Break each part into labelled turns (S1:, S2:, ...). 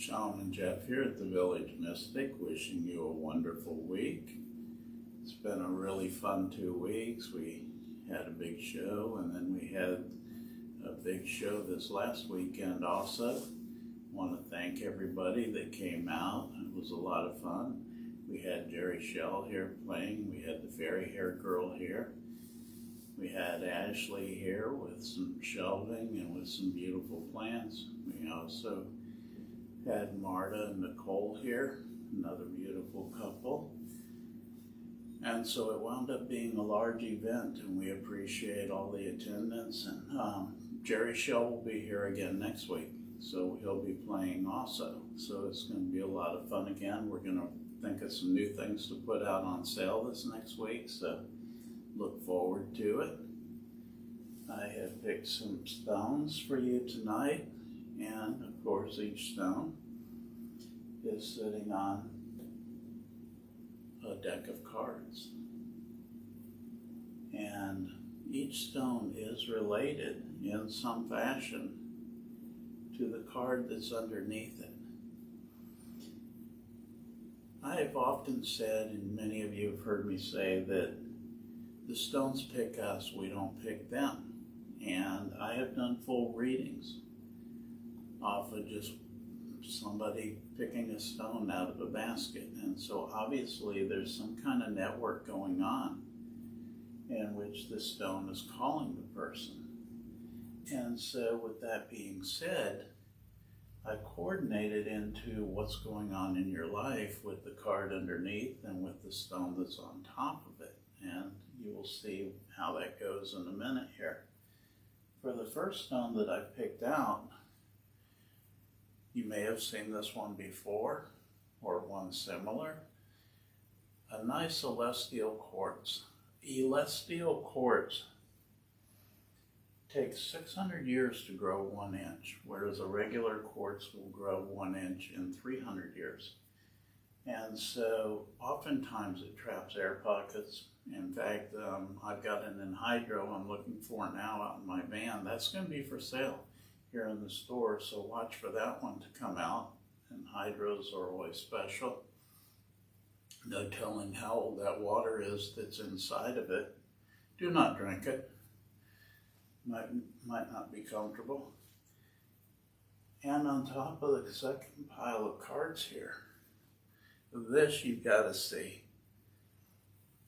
S1: Shaman Jeff here at the Village Mystic, wishing you a wonderful week. It's been a really fun 2 weeks. We had a big show, and then we had a big show this last weekend also. I want to thank everybody that came out. It was a lot of fun. We had Jerry Shell here playing. We had the Fairy Hair Girl here. We had Ashley here with some shelving and with some beautiful plants. We also had Marta and Nicole here, another beautiful couple. And so it wound up being a large event, and we appreciate all the attendance. And Jerry Shell will be here again next week, so he'll be playing also. So it's going to be a lot of fun again. We're going to think of some new things to put out on sale this next week, so look forward to it. I have picked some stones for you tonight, and of course each stone is sitting on a deck of cards. And each stone is related in some fashion to the card that's underneath it. I have often said, and many of you have heard me say, that the stones pick us, we don't pick them. And I have done full readings off of just somebody picking a stone out of a basket. And so obviously there's some kind of network going on in which the stone is calling the person. And so with that being said, I coordinated into what's going on in your life with the card underneath and with the stone that's on top of it. And you will see how that goes in a minute here. For the first stone that I picked out, you may have seen this one before or one similar. A nice celestial quartz. Celestial quartz takes 600 years to grow 1 inch, whereas a regular quartz will grow 1 inch in 300 years. And so oftentimes it traps air pockets. In fact, I've got an anhydro I'm looking for now out in my van. That's going to be for sale here in the store, so watch for that one to come out. Anhydros are always special. No telling how old that water is that's inside of it. Do not drink it. Might not be comfortable. And on top of the second pile of cards here, this you've got to see.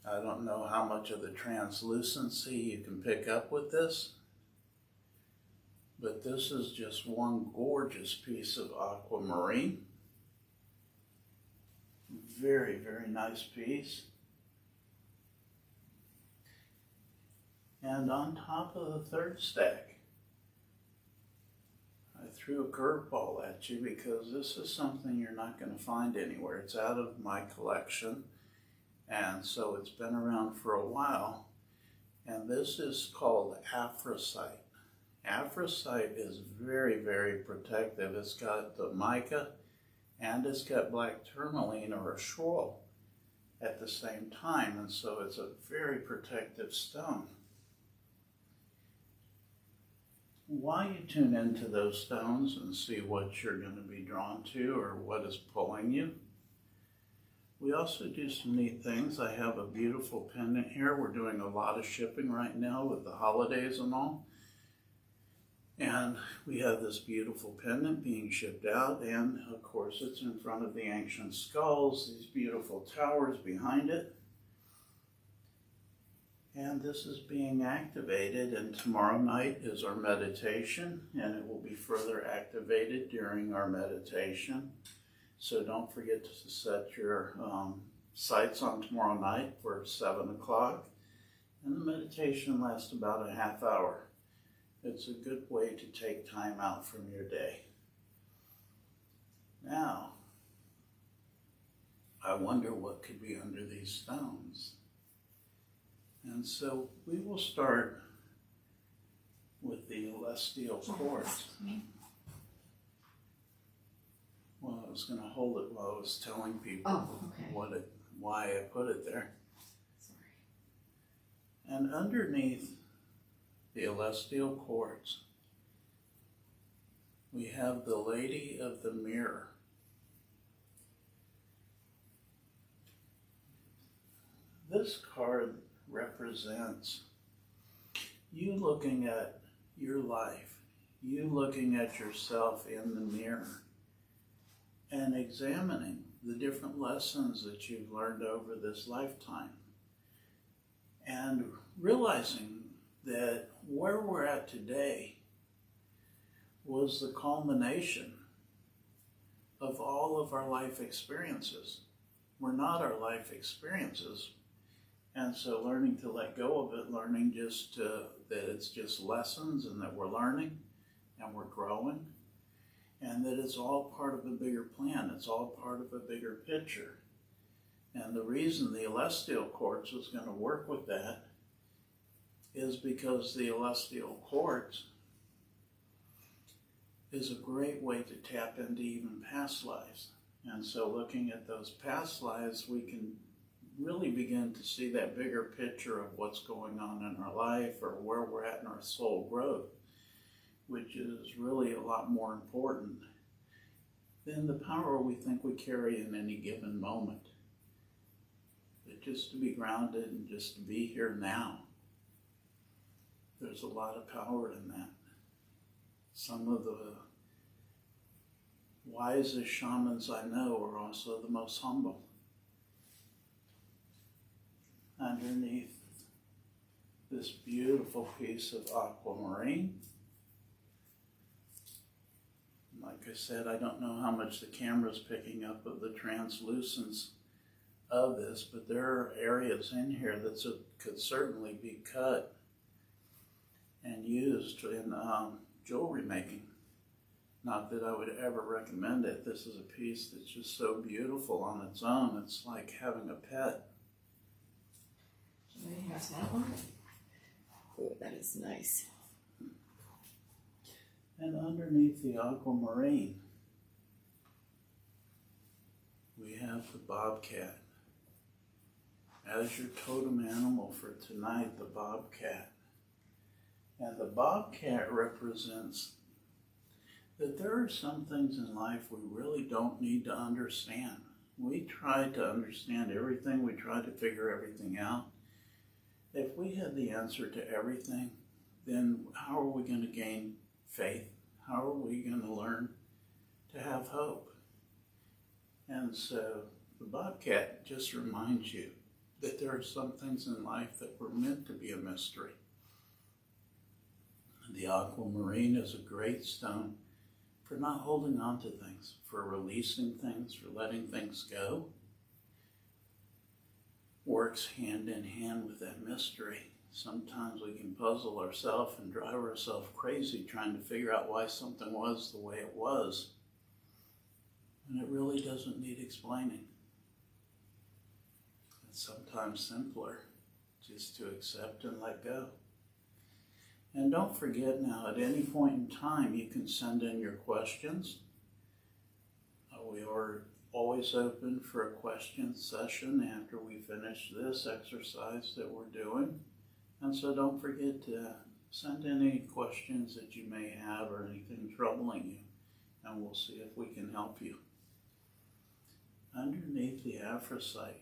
S1: I don't know how much of the translucency you can pick up with this, but this is just one gorgeous piece of aquamarine. Very, very nice piece. And on top of the third stack, I threw a curveball at you because this is something you're not going to find anywhere. It's out of my collection, and so it's been around for a while. And this is called Aphrosite. Aphrosite is very, very protective. It's got the mica and it's got black tourmaline or a schorl at the same time, and so it's a very protective stone. While you tune into those stones and see what you're going to be drawn to or what is pulling you, we also do some neat things. I have a beautiful pendant here. We're doing a lot of shipping right now with the holidays and all. And we have this beautiful pendant being shipped out, and of course it's in front of the ancient skulls, these beautiful towers behind it. And this is being activated, and tomorrow night is our meditation, and it will be further activated during our meditation. So don't forget to set your sights on tomorrow night for 7 o'clock. And the meditation lasts about a half hour. It's a good way to take time out from your day. Now, I wonder what could be under these stones. And so we will start with the celestial quartz. Well, I was going to hold it while I was telling people why I put it there. Sorry. And underneath the celestial quartz, we have the Lady of the Mirror. This card represents you looking at your life, you looking at yourself in the mirror and examining the different lessons that you've learned over this lifetime and realizing that where we're at today was the culmination of all of our life experiences. We're not our life experiences. And so learning to let go of it, learning just that it's just lessons and that we're learning and we're growing and that it's all part of a bigger plan. It's all part of a bigger picture. And the reason the Celestial Quartz was going to work with that is because the Celestial Quartz is a great way to tap into even past lives. And so looking at those past lives, we can really begin to see that bigger picture of what's going on in our life or where we're at in our soul growth, which is really a lot more important than the power we think we carry in any given moment. But just to be grounded and just to be here now, there's a lot of power in that. Some of the wisest shamans I know are also the most humble. Underneath this beautiful piece of aquamarine, like I said, I don't know how much the camera's picking up of the translucence of this, but there are areas in here that could certainly be cut and used in jewelry making. Not that I would ever recommend it. This is a piece that's just so beautiful on its own. It's like having a pet.
S2: Somebody has that one. Oh, that is nice.
S1: And underneath the aquamarine, we have the bobcat. As your totem animal for tonight, the bobcat. And the bobcat represents that there are some things in life we really don't need to understand. We try to understand everything. We try to figure everything out. If we had the answer to everything, then how are we going to gain faith? How are we going to learn to have hope? And so the bobcat just reminds you that there are some things in life that were meant to be a mystery. The aquamarine is a great stone for not holding on to things, for releasing things, for letting things go. Works hand in hand with that mystery. Sometimes we can puzzle ourselves and drive ourselves crazy trying to figure out why something was the way it was. And it really doesn't need explaining. It's sometimes simpler just to accept and let go. And don't forget now, at any point in time, you can send in your questions. We are always open for a question session after we finish this exercise that we're doing. And so don't forget to send in any questions that you may have or anything troubling you, and we'll see if we can help you. Underneath the Aphrodite,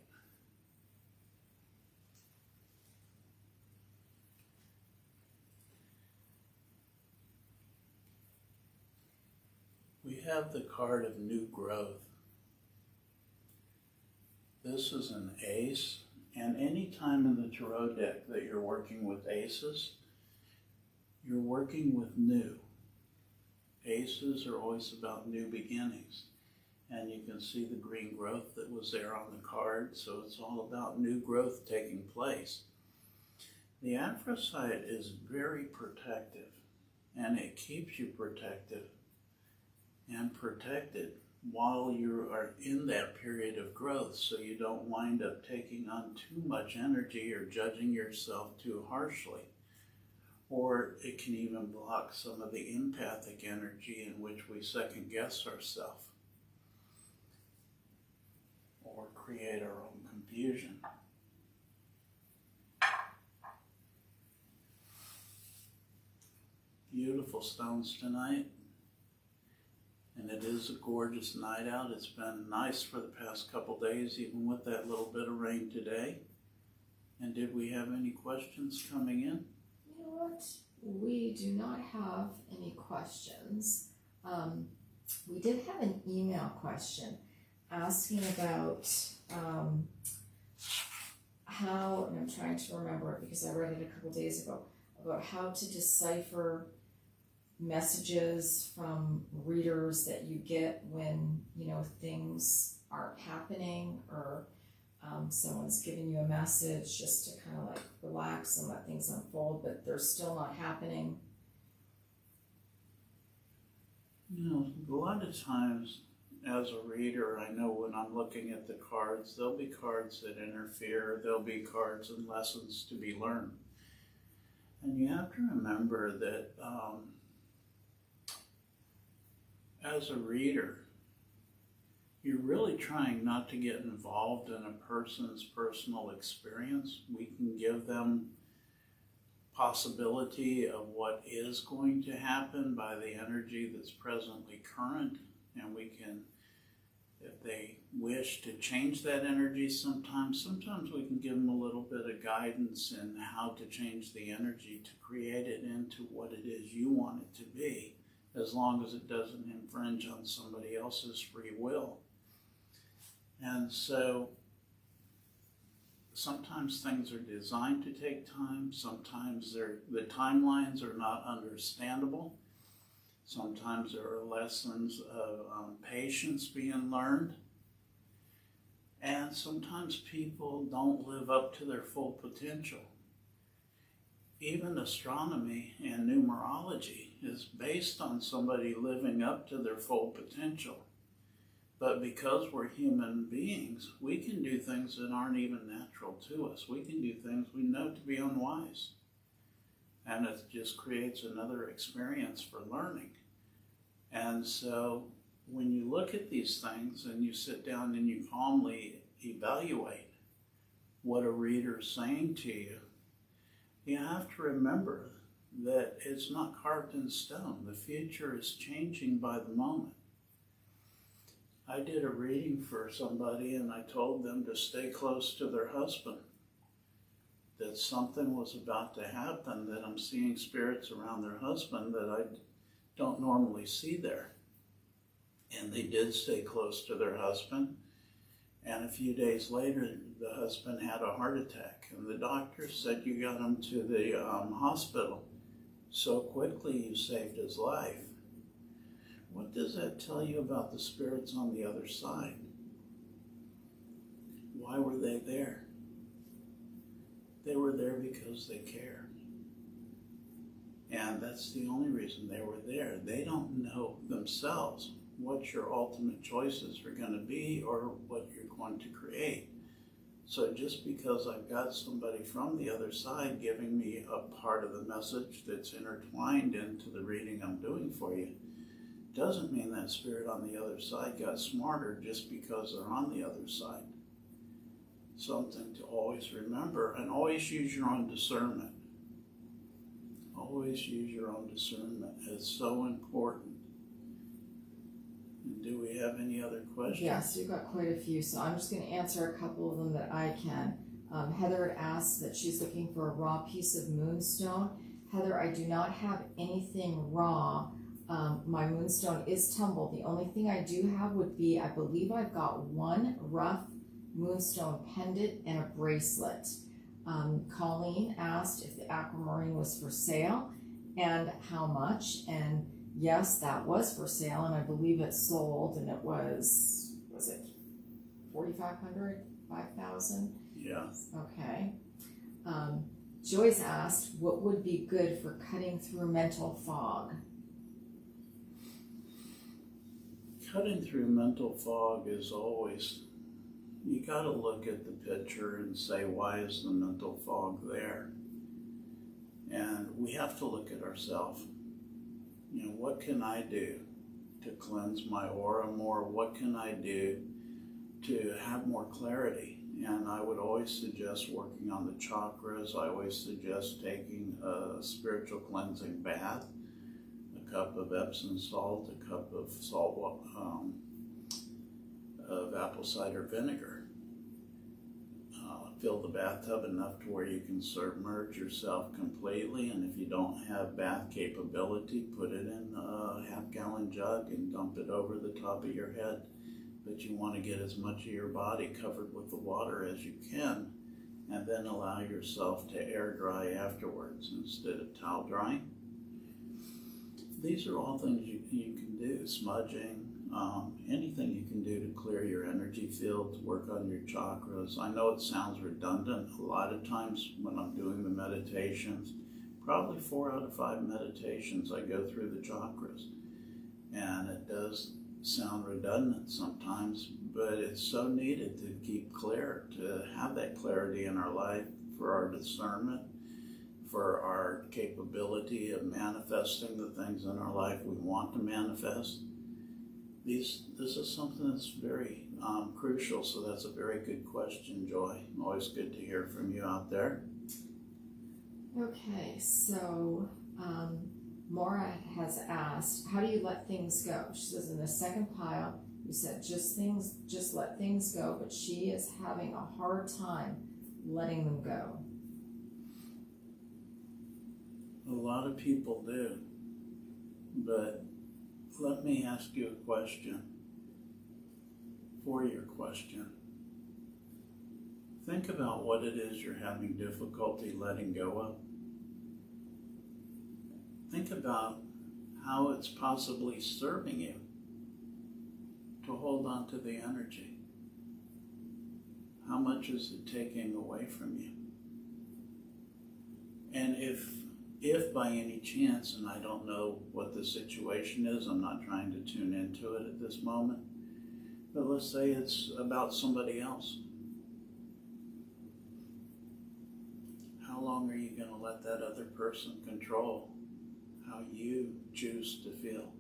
S1: we have the card of new growth. This is an ace, and any time in the tarot deck that you're working with aces, you're working with new. Aces are always about new beginnings, and you can see the green growth that was there on the card, so it's all about new growth taking place. The Aphrodite is very protective, and it keeps you protective and protected while you are in that period of growth, so you don't wind up taking on too much energy or judging yourself too harshly. Or it can even block some of the empathic energy in which we second guess ourselves or create our own confusion. Beautiful stones tonight. And it is a gorgeous night out. It's been nice for the past couple days, even with that little bit of rain today. And did we have any questions coming in?
S2: You know what? We do not have any questions. We did have an email question asking about how, and I'm trying to remember it because I read it a couple days ago, about how to decipher messages from readers that you get when, you know, things aren't happening, or someone's giving you a message just to kind of like relax and let things unfold, but they're still not happening.
S1: You know, a lot of times as a reader, I know when I'm looking at the cards, there'll be cards that interfere, there'll be cards and lessons to be learned. And you have to remember that as a reader, you're really trying not to get involved in a person's personal experience. We can give them possibility of what is going to happen by the energy that's presently current, and we can, if they wish to change that energy sometimes we can give them a little bit of guidance in how to change the energy to create it into what it is you want it to be, as long as it doesn't infringe on somebody else's free will. And so sometimes things are designed to take time, sometimes the timelines are not understandable, sometimes there are lessons of patience being learned, and sometimes people don't live up to their full potential. Even astronomy and numerology is based on somebody living up to their full potential. But because we're human beings, we can do things that aren't even natural to us. We can do things we know to be unwise. And it just creates another experience for learning. And so when you look at these things and you sit down and you calmly evaluate what a reader's saying to you, you have to remember that it's not carved in stone. The future is changing by the moment. I did a reading for somebody and I told them to stay close to their husband, that something was about to happen, that I'm seeing spirits around their husband that I don't normally see there. And they did stay close to their husband. And a few days later, the husband had a heart attack. And the doctor said, you got him to the hospital so quickly, you saved his life. What does that tell you about the spirits on the other side? Why were they there? They were there because they cared. And that's the only reason they were there. They don't know themselves what your ultimate choices are going to be or what you're going to create. So just because I've got somebody from the other side giving me a part of the message that's intertwined into the reading I'm doing for you, doesn't mean that spirit on the other side got smarter just because they're on the other side. Something to always remember, and always use your own discernment. Always use your own discernment. It's so important. Do we have any other questions?
S2: Yes, you've got quite a few, so I'm just going to answer a couple of them that I can. Heather asked that she's looking for a raw piece of moonstone. Heather, I do not have anything raw. My moonstone is tumbled. The only thing I do have would be, I believe I've got one rough moonstone pendant and a bracelet. Colleen asked if the aquamarine was for sale and how much, and yes, that was for sale, and I believe it sold, and it was it 4,500, 5,000?
S1: Yes.
S2: Okay. Joyce asked, what would be good for cutting through mental fog?
S1: Cutting through mental fog is always, you got to look at the picture and say, why is the mental fog there? And we have to look at ourselves. You know, what can I do to cleanse my aura more? What can I do to have more clarity? And I would always suggest working on the chakras. I always suggest taking a spiritual cleansing bath, a cup of Epsom salt, a cup of of apple cider vinegar, fill the bathtub enough to where you can submerge yourself completely, and if you don't have bath capability, put it in a half-gallon jug and dump it over the top of your head. But you want to get as much of your body covered with the water as you can, and then allow yourself to air dry afterwards instead of towel drying. These are all things you can do, smudging, anything you can do to clear your energy field, to work on your chakras. I know it sounds redundant. A lot of times when I'm doing the meditations, probably 4 out of 5 meditations, I go through the chakras. And it does sound redundant sometimes, but it's so needed to keep clear, to have that clarity in our life for our discernment, for our capability of manifesting the things in our life we want to manifest. This is something that's very crucial, so that's a very good question, Joy. Always good to hear from you out there.
S2: Okay, so Maura has asked, how do you let things go? She says in the second pile, you said just let things go, but she is having a hard time letting them go.
S1: A lot of people do, but let me ask you a question. For your question, think about what it is you're having difficulty letting go of. Think about how it's possibly serving you to hold on to the energy. How much is it taking away from you? And if by any chance, and I don't know what the situation is, I'm not trying to tune into it at this moment, but let's say it's about somebody else. How long are you going to let that other person control how you choose to feel?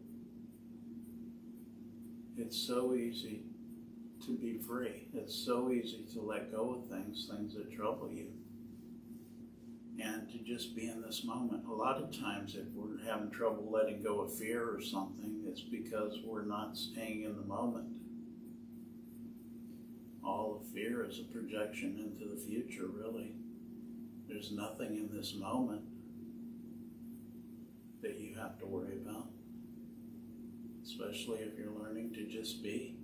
S1: It's so easy to be free. It's so easy to let go of things that trouble you, and to just be in this moment. A lot of times if we're having trouble letting go of fear or something, it's because we're not staying in the moment. All of fear is a projection into the future, really. There's nothing in this moment that you have to worry about, especially if you're learning to just be.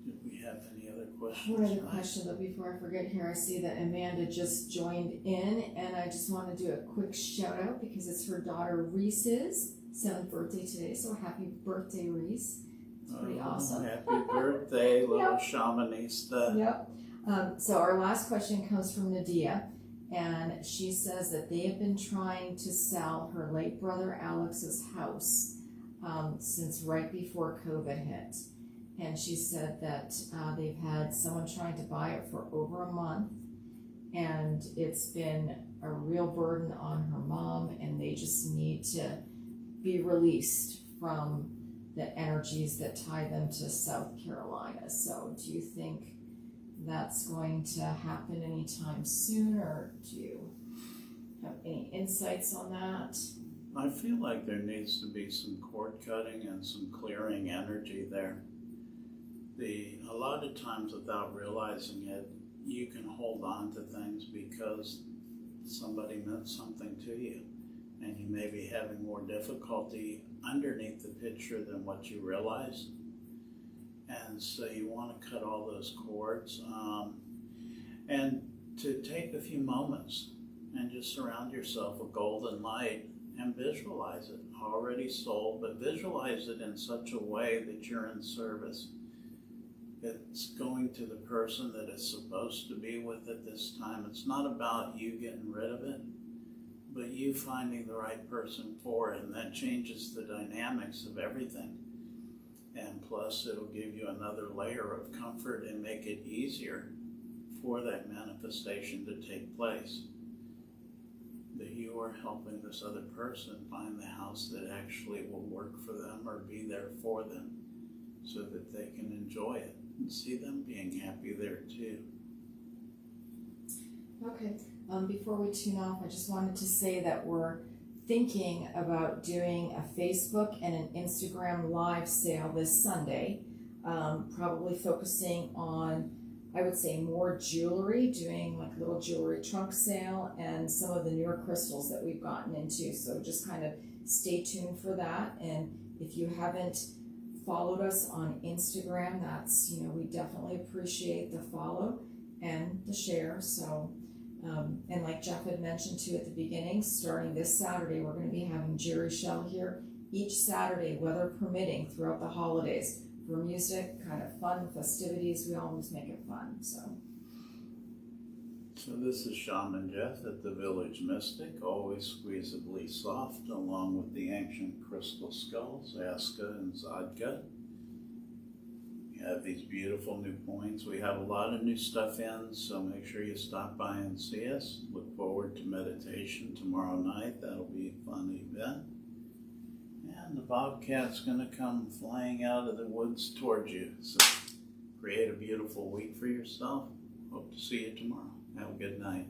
S1: Did we have any other questions?
S2: One other question, but before I forget here, I see that Amanda just joined in, and I just want to do a quick shout out because it's her daughter Reese's 7th birthday today, so happy birthday, Reese. It's pretty awesome.
S1: Happy birthday, little
S2: Yep.
S1: shamanista.
S2: Yep. So our last question comes from Nadia, and she says that they have been trying to sell her late brother Alex's house since right before COVID hit. And she said that they've had someone trying to buy it for over a month, and it's been a real burden on her mom, and they just need to be released from the energies that tie them to South Carolina. So do you think that's going to happen anytime soon, or do you have any insights on that?
S1: I feel like there needs to be some cord cutting and some clearing energy there. A lot of times without realizing it, you can hold on to things because somebody meant something to you, and you may be having more difficulty underneath the picture than what you realize. And so you want to cut all those cords, and to take a few moments and just surround yourself with golden light and visualize it. Already sold, but visualize it in such a way that you're in service. It's going to the person that it's supposed to be with at this time. It's not about you getting rid of it, but you finding the right person for it, and that changes the dynamics of everything. And plus, it'll give you another layer of comfort and make it easier for that manifestation to take place. That you are helping this other person find the house that actually will work for them or be there for them, so that they can enjoy it and see them being happy there too.
S2: Okay, before we tune off, I just wanted to say that we're thinking about doing a Facebook and an Instagram live sale this Sunday, probably focusing on I would say more jewelry, doing like a little jewelry trunk sale and some of the newer crystals that we've gotten into. So just kind of stay tuned for that. And if you haven't followed us on Instagram, that's, we definitely appreciate the follow and the share. So, and like Jeff had mentioned too at the beginning, starting this Saturday, we're going to be having Jerry Shell here each Saturday, weather permitting, throughout the holidays, for music, kind of fun festivities. We always make it fun. So
S1: this is Shaman Jeff at the Village Mystic, always squeezably soft, along with the ancient crystal skulls, Aska and Zadka. We have these beautiful new points. We have a lot of new stuff in, so make sure you stop by and see us. Look forward to meditation tomorrow night. That'll be a fun event. And the bobcat's going to come flying out of the woods towards you. So create a beautiful week for yourself. Hope to see you tomorrow. Have a good night.